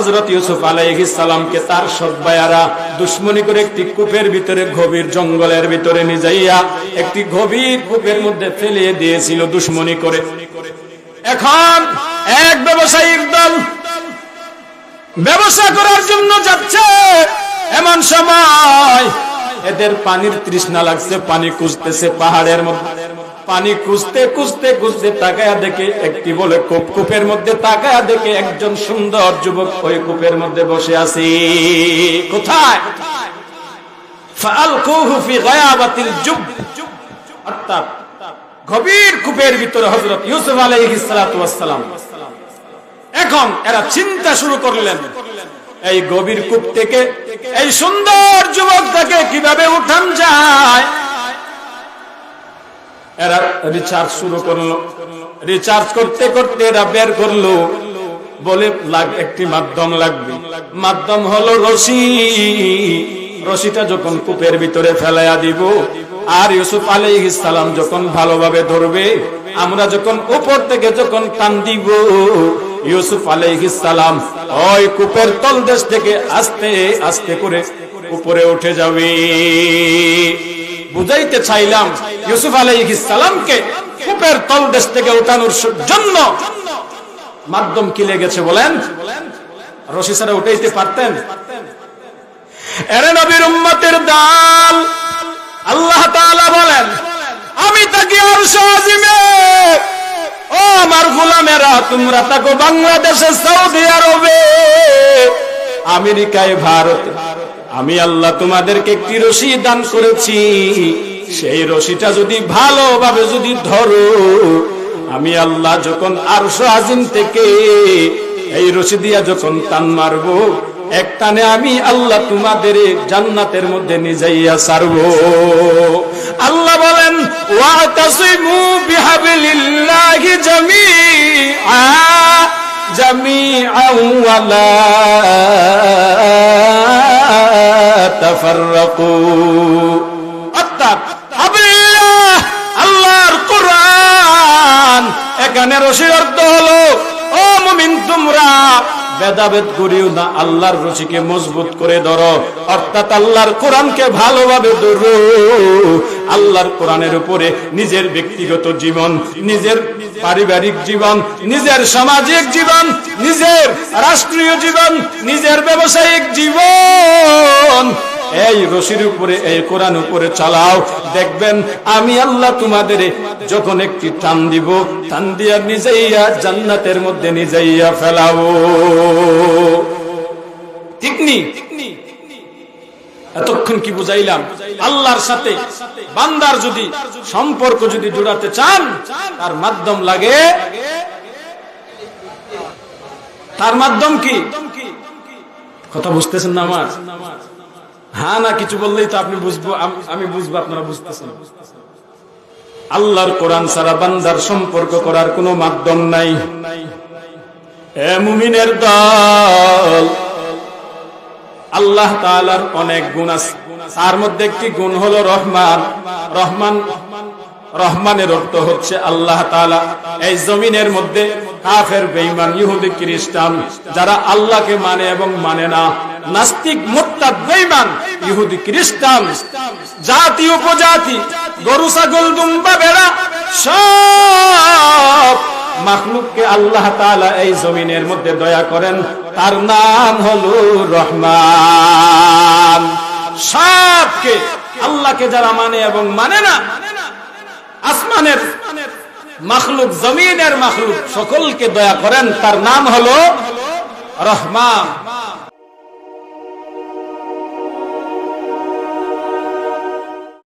হযরত ইউসুফ আলাইহিস সালামকে তার সৎ ভাইয়ারা দুশমনি করে একটি কূপের ভিতরে, গভীর জঙ্গলের ভিতরে নিয়ে যাইয়া একটি গভীর কূপের মধ্যে ফেলিয়ে দিয়েছিল দুশমনি করে। এখন এক ব্যবসায়িক দল ব্যবসা করার জন্য যাচ্ছে, এমন সময় এদের পানির তৃষ্ণা লাগছে, পানি খুঁজতেছে পাহাড়ের মধ্যে। পানি খুঁজতে খুঁজতে খুঁজতে তাকায়া দেখে একটি বলে কূপ, কূপের মধ্যে তাকায়া দেখে একজন সুন্দর যুবক ওই কূপের মধ্যে বসে আছে। কোথায়? ফাআলকুহু ফি গায়াবাতিল জুব, অর্থাৎ গভীর কূপের ভিতরে হযরত ইউসুফ আলাইহিস সালাতু ওয়াস সালাম। এখন এরা চিন্তা শুরু করলেন, এই গভীর কূপ থেকে এই সুন্দর যুবকটাকে কিভাবে উঠান যায়। এরা রিচার্জ শুরু করলো। রিচার্জ করতে করতে এরা বের করলো, বলে একটি মাধ্যম লাগবে। মাধ্যম হলো রশি। রশিটা যখন কূপের ভিতরে ফেলাইয়া দিব, আর ইউসুফ আলাইহিস সালাম যখন ভালোভাবে ধরবে, আমরা যখন উপর থেকে যখন টান দিব, ইউসুফ আলাইহিস সালাম ওই কূপের তলদেশ থেকে আস্তে আস্তে করে উপরে উঠে যাবে। বুঝাইতে চাইলাম ইউসুফ আলাইহিস সালামকে কূপের তলদেশ থেকে উঠানোর জন্য মাধ্যম কি লেগেছে বলেন? রশি ছাড়া উঠাইতে পারতেন? এরে নবীর উম্মতের দল, আল্লাহ তাআলা বলেন, আমি তাকে আরশ আজিমে, ও আমার গোলামেরা, তোমরা থাকো বাংলাদেশে, সৌদি আরবে, আমেরিকায়, ভারতে, আমি আল্লাহ তোমাদেরকে একটি রশি দান করেছি। সেই রশিটা যদি ভালোভাবে যদি ধরো, আমি আল্লাহ যখন আরশ আজিম থেকে এই রশি দিয়া যখন টান মারবো, এক টানে আমি আল্লাহ তোমাদের জান্নাতের মধ্যে নিয়ে যাইয়া ছাড়বো। আল্লাহ বলেন, ওয়াতাসিমু বিহাবলিল্লাহি জামিআন ওয়া লা তাফাররাকু। অর্থাৎ হাবিল্লাহ, আল্লাহর কোরআন। এখানে রশির অর্থ হলো, ও মুমিন তোমরা ভেদাভেদ করিও না, আল্লাহর রশিকে মজবুত করে ধরো, অর্থাৎ আল্লাহর কোরআনকে ভালোভাবে ধরো। আল্লাহর কোরআনের উপরে নিজের ব্যক্তিগত জীবন, নিজের পারিবারিক জীবন, নিজের সামাজিক জীবন, নিজের রাষ্ট্রীয় জীবন, নিজের ব্যবসায়িক জীবন, এই রশির উপরে, এই কোরআন উপরে চালাও। দেখবেন আমি আল্লাহ তোমাদের যখন একটি টান দিব, টান দিয়া নিজেইয়া জান্নাতের মধ্যে নিজেইয়া ফেলাও। ঠিক নি? এতক্ষণ কি বুঝাইলাম? আল্লাহর সাথে বান্দার যদি সম্পর্ক যদি জোড়াতে চান, তার মাধ্যম লাগে। তার মাধ্যম কি? কথা বুঝতেছেন না আমার? হ্যাঁ না কিছু বললেই তো আপনি বুঝবো, আমি বুঝবো, আপনারা বুঝতেছেন। আল্লাহর কোরআন ছাড়া বান্দার সম্পর্ক করার কোনো মাধ্যম নাই। এ মুমিনের দল, আল্লাহ তাআলার অনেক গুণ আছে, তার মধ্যে একটি গুণ হলো রহমান। রহমান, রহমানের অর্থ হচ্ছে আল্লাহ তাআলা এই জমিনের মধ্যে কাফের, বেঈমান, ইহুদি, খ্রিস্টান যারা আল্লাহকে মানে এবং মানে না, নাস্তিক, মুরতাদ, বেঈমান, ইহুদি, খ্রিস্টান, জাতি উপজাতি, গরু, ছাগল, দুম্বা, ভেড়া, সব মাখলুককে আল্লাহ তাআলা এই জমিনের মধ্যে দয়া করেন, তার নাম হলো রহমান। সবকে, আল্লাহকে যারা মানে এবং মানে না, আসমানের মাখলুক, জমিনের মাখলুক, সকলকে দয়া করেন, তার নাম হলো রহমান।